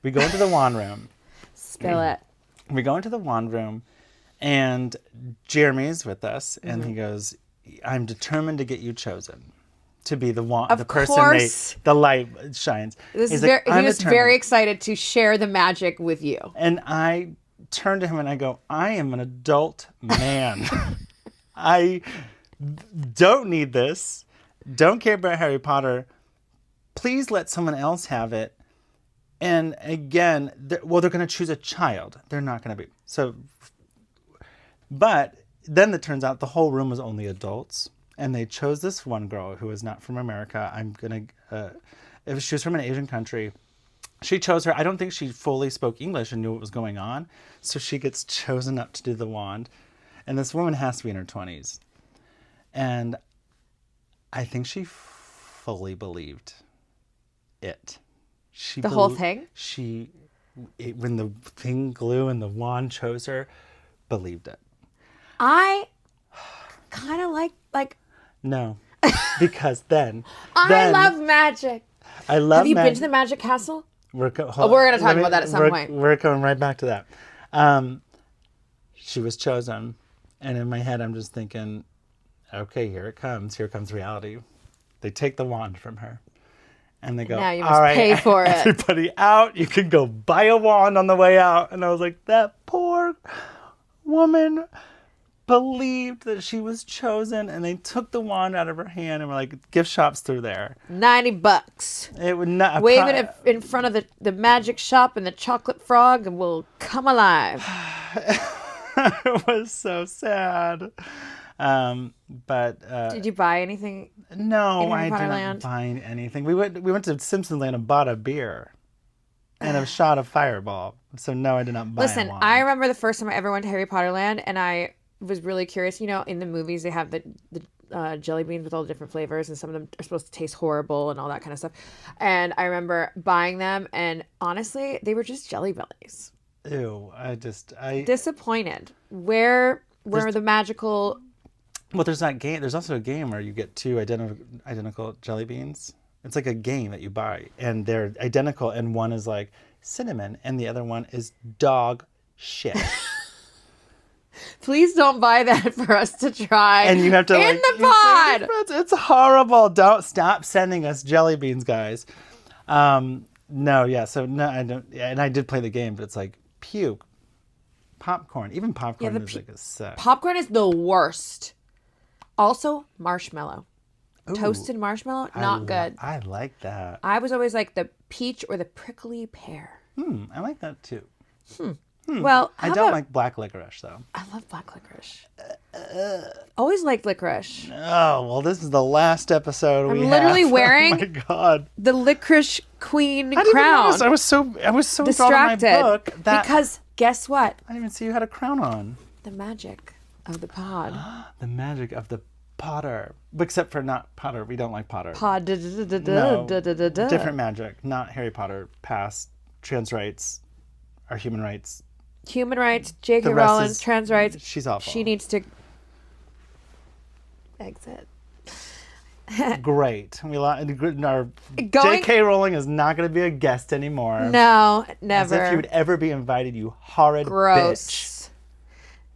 we go into the wand room. Spill it. We go into the wand room, and Jeremy's with us, and he goes, I'm determined to get you chosen to be the person the light shines. He was very excited to share the magic with you. And I turn to him and I go, I am an adult man. I don't need this. Don't care about Harry Potter. Please let someone else have it. And again, they're going to choose a child. They're not going to be. So, but then it turns out the whole room was only adults. And they chose this one girl who is not from America. If she was from an Asian country, she chose her. I don't think she fully spoke English and knew what was going on. So she gets chosen up to do the wand. And this woman has to be in her 20s. And I think she fully believed it. The whole thing? When the thing glue and the wand chose her, believed it. I kind of like... No, because then... I love magic. I love Have you been to the Magic Castle? We're going to talk about that at some point. We're going right back to that. She was chosen. And in my head, I'm just thinking, okay, here it comes. Here comes reality. They take the wand from her. And they go, now you must pay for it. Everybody out. You can go buy a wand on the way out. And I was like, that poor woman believed that she was chosen. And they took the wand out of her hand and were like, gift shops through there. $90. It would not wave it in front of the magic shop and the chocolate frog and we'll come alive. It was so sad. Did you buy anything? No, I didn't buy anything. We went to Simpsons Land and bought a beer and a shot of Fireball. So no, I did not buy Listen, one. I remember the first time I ever went to Harry Potter Land and I was really curious. You know, in the movies they have the jelly beans with all the different flavors, and some of them are supposed to taste horrible and all that kind of stuff. And I remember buying them, and honestly, they were just Jelly Bellies. Ew. Disappointed. Where were the magical... Well, there's that game. There's also a game where you get two identical jelly beans. It's like a game that you buy, and they're identical, and one is like cinnamon, and the other one is dog shit. Please don't buy that for us to try. And you have to in the pod. It's horrible. Don't stop sending us jelly beans, guys. No, yeah. So no, I don't. Yeah, and I did play the game, but it's like puke, popcorn. Even popcorn is like a suck. Popcorn is the worst. Also, marshmallow. Ooh, Toasted marshmallow, not good. I like that. I was always like the peach or the prickly pear. I like that too. Well, I don't like black licorice though. I love black licorice. Always liked licorice. Oh, well, this is the last episode I'm literally wearing Oh my God. the licorice queen I didn't crown. notice. I was so Distracted. drawn to my book that Because guess what? I didn't even see you had a crown on. The magic of the pod. The magic of the Potter. Except for not Potter. We don't like Potter. Pod. No, different magic. Not Harry Potter. Pass. Trans rights are human rights. Human rights, J.K The rest Rowling, is- trans rights. She's awful. She needs to exit. Great. Our Going- J.K. Rowling is not going to be a guest anymore. No, As never. if you would ever be invited, you horrid bitch. Gross.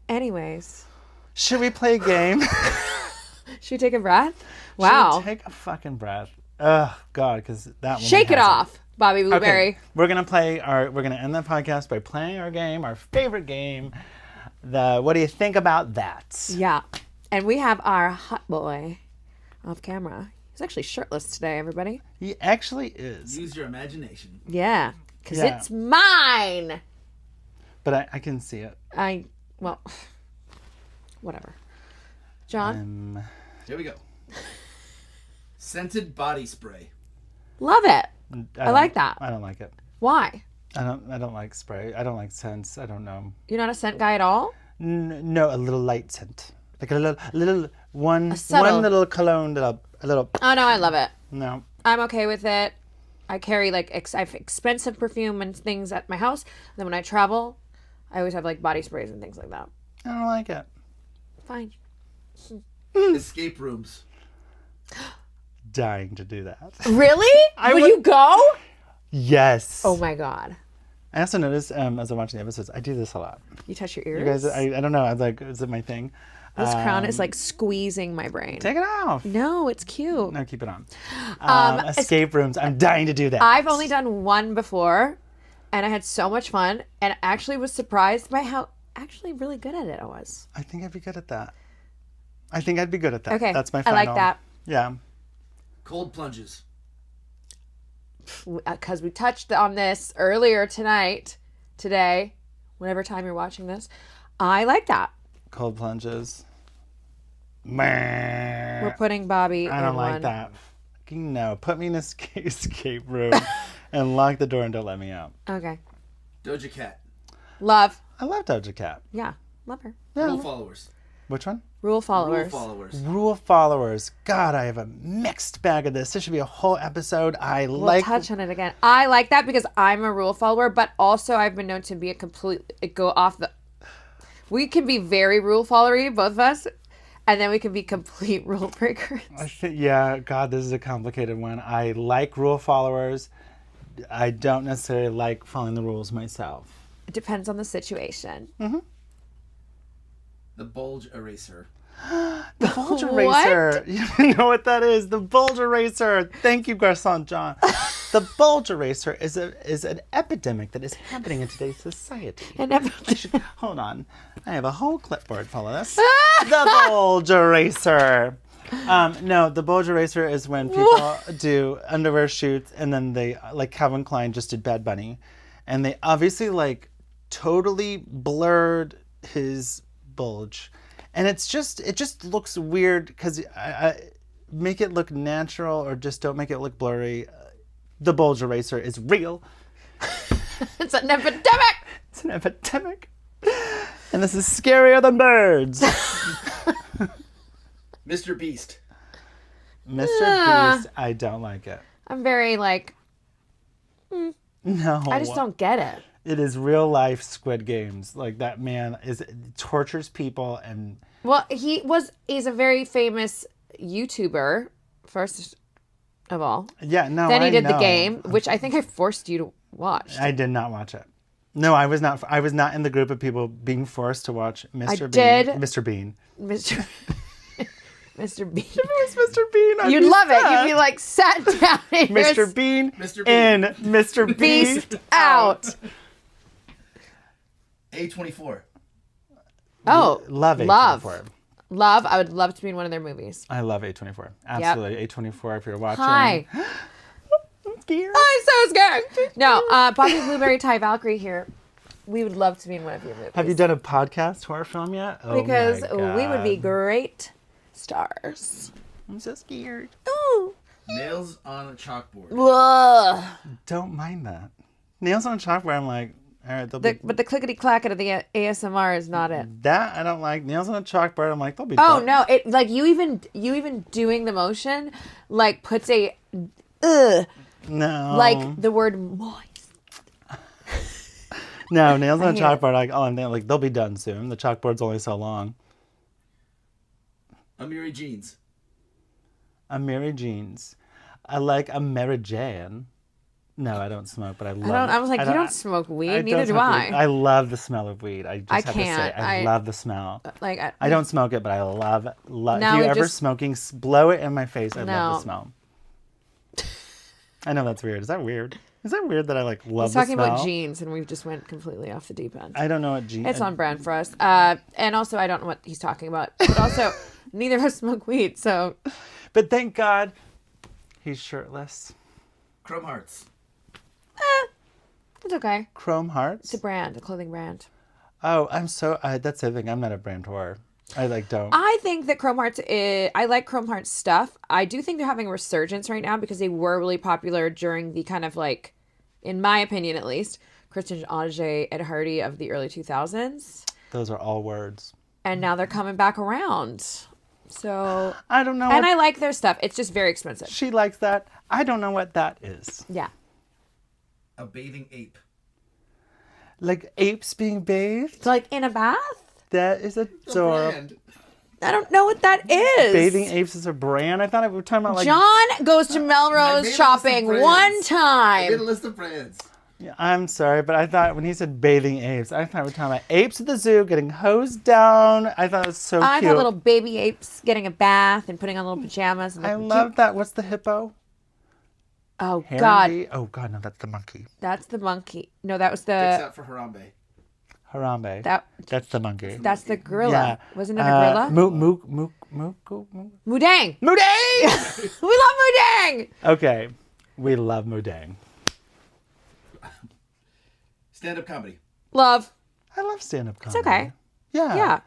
Anyways, Should we play a game? should we take a breath? Wow. Should we take a fucking breath? Ugh, God, because that one. Shake it off, Bobby Blueberry. Okay, we're gonna end the podcast by playing our game, our favorite game. What do you think about that? Yeah. And we have our hot boy off camera. He's actually shirtless today, everybody. He actually is. Use your imagination. Yeah. Because Yeah. it's mine. But I can see it. Well, whatever. John? Here we go. Scented body spray. Love it. I like that. I don't like it. Why? I don't like spray. I don't like scents. I don't know. You're not a scent guy at all? No, a little light scent. Like a little one subtle- one little cologne, a little. Oh, no, I love it. No. I'm okay with it. I carry like I have expensive perfume and things at my house. And then when I travel, I always have like body sprays and things like that. I don't like it. Fine. Escape rooms. Dying to do that. Really? Will would- you go? Yes. Oh my God. I also noticed as I'm watching the episodes, I do this a lot. You touch your ears? You guys, I don't know. I'm like, is it my thing? This crown is like squeezing my brain. Take it off. No, it's cute. No, keep it on. Escape rooms. I'm dying to do that. I've only done one before, and I had so much fun, and actually was surprised by how actually really good at it I was. I think I'd be good at that. I think I'd be good at that. Okay, That's my I final. like that. Yeah. Cold plunges. Because we touched on this earlier today, whatever time you're watching this. I like that. Cold plunges. We're putting Bobby I in don't like one. that. Fucking no. Put me in an escape room and lock the door and don't let me out. Okay. Doja Cat. Love. I love Doja Cat. Yeah. Love her. Rule followers. Which one? Rule Rule followers. followers. Rule followers. God, I have a mixed bag of this. This should be a whole episode. We'll touch on it again. I like that because I'm a rule follower, but also I've been known to be we can be very rule followery, both of us, and then we can be complete rule breakers. Yeah, God, this is a complicated one. I like rule followers. I don't necessarily like following the rules myself. It depends on the situation. The bulge eraser. The bulge eraser. You know what that is? The bulge eraser. Thank you, Garcon John. The bulge eraser is an epidemic that is happening in today's society. Hold on. I have a whole clipboard full of this. The bulge eraser. No, the bulge eraser is when people do underwear shoots and then they, like Calvin Klein just did Bad Bunny, and they obviously like totally blurred his bulge. And it just looks weird because I make it look natural or just don't make it look blurry. The bulge eraser is real. It's an epidemic. It's an epidemic. And this is scarier than birds. Mr. Beast. Mr. Beast, I don't like it. I'm very like, No. I just don't get it. It is real life Squid Games. Like that man tortures people and Well, he's a very famous YouTuber, first of all. yeah, no. Then he I did the know. game, which I think I forced you to watch. I did not watch it. No, I was not. I was not in the group of people being forced to watch Mr. Bean. did. Mr. Bean. Mr. Mr. Bean. If it was Mr. Bean, I'd You'd be love sad. it. You'd be like sat down in Mr. Bean, Mr. in, Bean. Mr. Beast Beast out. A24. Oh, Love A24. Love. I would love to be in one of their movies. I love A24. Absolutely. A24 if you're watching. Hi. I'm scared. I'm so scared. No, Poppy Blueberry Ty Valkyrie here. We would love to be in one of your movies. Have you done a podcast horror film yet? Oh Because my we would be God. great stars. I'm so scared. Ooh. Nails on a chalkboard. Ugh. Don't mind that. Nails on a chalkboard, I'm like, all right, they'll be... But the clickety clacket of the ASMR is not it. That I don't like. Nails on a chalkboard, I'm like, they'll be Oh done. no! It like you even doing the motion like puts a No. like the word moist. No, nails on a hate it. chalkboard, like, oh, I'm thinking, like, they'll be done soon. The chalkboard's only so long. Amiri jeans. A Mary Jeans. I like a Mary Jane. No, I don't smoke, but I love I was like, I you don't smoke weed, I neither don't do smoke I. weed. I love the smell of weed. I just I have to say, can't. I love the smell. Like I don't smoke it, but I love. Now if you we ever just- smoking, blow it in my face. I love No. the smell. I know that's weird. Is that weird? Is that weird that I like love He's the talking smell? about jeans, and we've just went completely off the deep end. I don't know what jeans. It's on brand for us. And also, I don't know what he's talking about. But also, neither of us smoke weed, so But thank God, he's shirtless. Chrome hearts. it's okay. Chrome hearts. It's a brand, a clothing brand. Oh, I'm so. That's the thing. I'm not a brand whore. I like don't. I think that Chrome Hearts I like Chrome Hearts stuff. I do think they're having a resurgence right now because they were really popular during the kind of like, in my opinion at least, Christian Auger Ed Hardy of the early 2000s. Those are all words. And now they're coming back around. So, I don't know. and what I like their stuff. It's just very expensive. she likes that. I don't know what that is. Yeah. A bathing ape. Like apes being bathed. It's like in a bath? That is adorable. Brand. I don't know what that is. Bathing apes is a brand. I thought we were talking about like. John goes to I made a Melrose list of shopping brands. one I made a time. list of brands. Yeah, I'm sorry, but I thought when he said bathing apes, I thought we were talking about apes at the zoo getting hosed down. I thought it was so I cute. thought little baby apes getting a bath and putting on little pajamas. And I looking love cute. that. What's the hippo? Oh, God. Harambe? Oh God, no, that's the monkey. That's the monkey. No, that was Fix the... out for Harambe. Harambe. That's the monkey. That's the gorilla. Yeah. Wasn't it a gorilla? Mudang. Mudang. We love Mudang. Okay, we love Mudang. Stand-up comedy. Love. I love stand-up comedy. It's okay. Yeah. Yeah.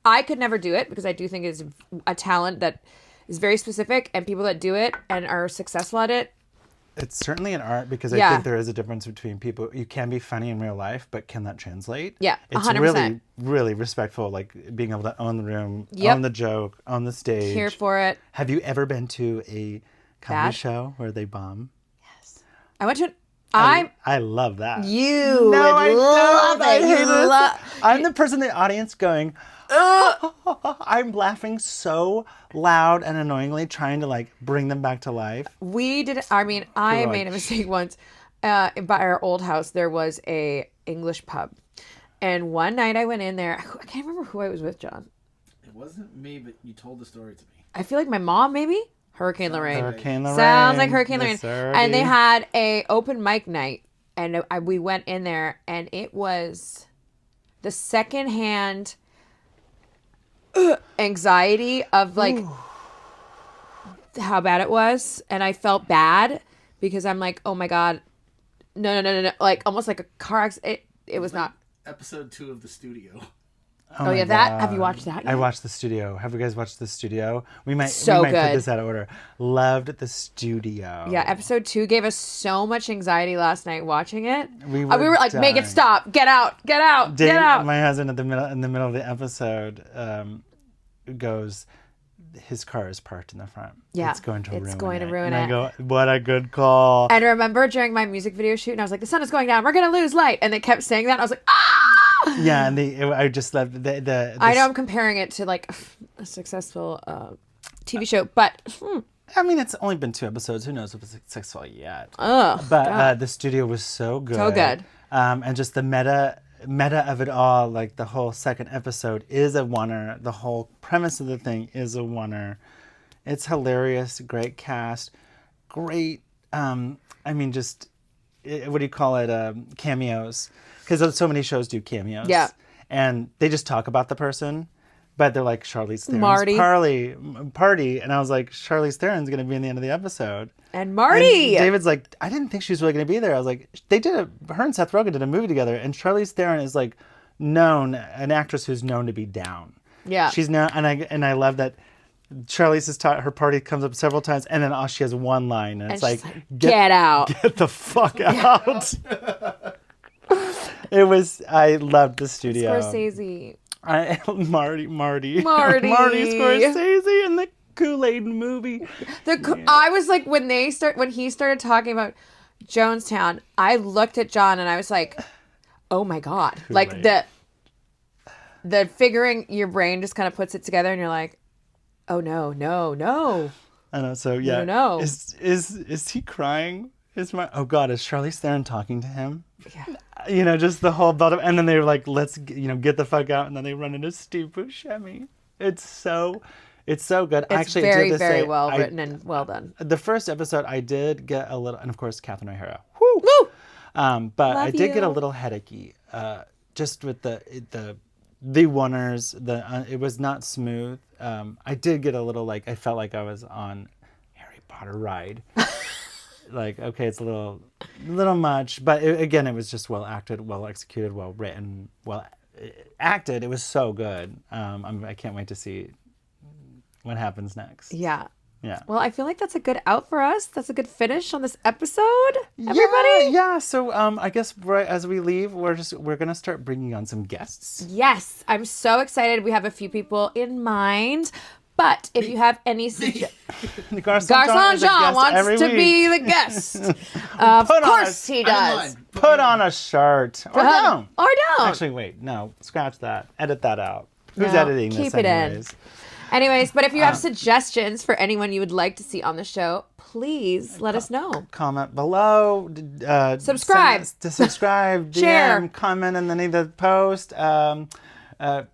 I could never do it because I do think it's a talent that is very specific, and people that do it and are successful at it. It's certainly an art because I Yeah. think there is a difference between people. You can be funny in real life, but can that translate? Yeah, It's 100%. really, really respectful, like being able to own the room, Yep. own the joke, own the stage. Here for it. Have you ever been to a comedy That? show where they bomb? I went to an... I love that. You No, would I love don't. I it. hate You it. love... I'm the person in the audience going, I'm laughing so loud and annoyingly, trying to like bring them back to life. We did. I mean, I Like- made a mistake once. By our old house, there was a English pub, and one night I went in there. I can't remember who I was with, John. It wasn't me, but you told the story to me. I feel like my mom, maybe Hurricane Lorraine. Hurricane Lorraine. Sounds like Hurricane Lorraine. Yes, sir. And they had a open mic night, and we went in there, and it was the secondhand anxiety of like how bad it was, and I felt bad because I'm like, oh my god, no, like almost like a car accident. It was not. Episode 2 of The Studio. Oh yeah, my that. Have you God. watched that? I yet? watched The Studio. Have you guys watched The Studio? We might So put good. this out of order. Loved The Studio. Yeah, episode 2 gave us so much anxiety last night watching it. We We were like, make it dying. stop, get out, get out, Dave, get out. my husband, in the middle of the episode, goes, his car is parked in the front. Yeah, It's going to ruin ruin and it. I go, what a good call. And remember during my music video shoot, and I was like, the sun is going down. We're going to lose light. And they kept saying that. And I was like, ah! Yeah, and I just love the I know I'm comparing it to like a successful TV show, but I mean, it's only been 2 episodes. Who knows if it's successful yet? oh, But the studio was so good. So good. And just the meta of it all, like the whole second episode is a oneer. The whole premise of the thing is a oneer. It's hilarious. Great cast. Great, I mean, just, what do you call it? Cameos. Because so many shows do cameos. Yeah. And they just talk about the person. But they're like, Charlize Theron's Marty. party. And I was like, Charlize Theron's going to be in the end of the episode. and Marty. And David's like, I didn't think she was really going to be there. I was like, her and Seth Rogen did a movie together. And Charlize Theron is like an actress who's known to be down. Yeah. She's now, and I love that Charlize has taught, her party comes up several times. And then she has one line. And it's she's like, get out. Get the fuck out. I loved the studio. Scorsese. Marty Marty. Scorsese in the Kool-Aid movie. I was like, when he started talking about Jonestown, I looked at John and I was like, oh my God. Kool-Aid. Like the figuring, your brain just kind of puts it together and you're like, oh no. I know. So yeah. No. Is he crying? Oh God, is Charlize Theron talking to him? Yeah. Just the whole build up, and then they're like, "Let's get the fuck out," and then they run into Steve Buscemi. It's so good. It's Actually, very, very well written and well done. The first episode, I did get a little, and of course, Catherine O'Hara. Woo! But Love I did get a you. little headachy, just with the oneers. It was not smooth. I did get a little I felt like I was on Harry Potter ride. Like, okay, it's a little much, but again, it was just well acted, well executed, well written, well acted. It was so good. I can't wait to see what happens next. Yeah. Yeah. Well, I feel like that's a good out for us. That's a good finish on this episode. Everybody. Yeah. So I guess right as we leave, we're gonna start bringing on some guests. Yes, I'm so excited. We have a few people in mind. But if you have any suggestions, Garcon Jean wants to be the guest. Of course he does. Put on a shirt. Or don't. Or don't. Actually, wait. No. Scratch that. Edit that out. Who's No, editing this keep it in. anyways? Anyways, but if you have suggestions for anyone you would like to see on the show, please let us know. Comment below. Subscribe. Subscribe. Share. DM, comment in any of the post.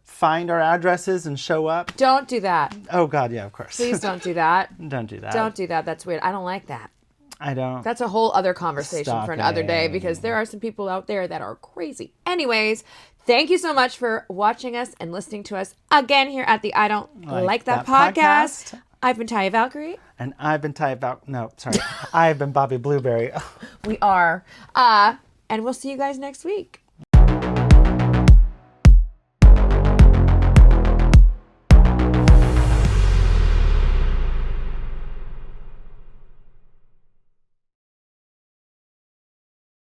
Find our addresses and show up. Don't do that. Oh, God, yeah, of course. Please don't do that. Don't do that. Don't do that. That's weird. I don't like that. I don't. That's a whole other conversation for another day Stalking. because there are some people out there that are crazy. Anyways, thank you so much for watching us and listening to us again here at the I Don't Like That podcast. I've been Taya Valkyrie. And I've been I've been Bobby Blueberry. We are. And we'll see you guys next week.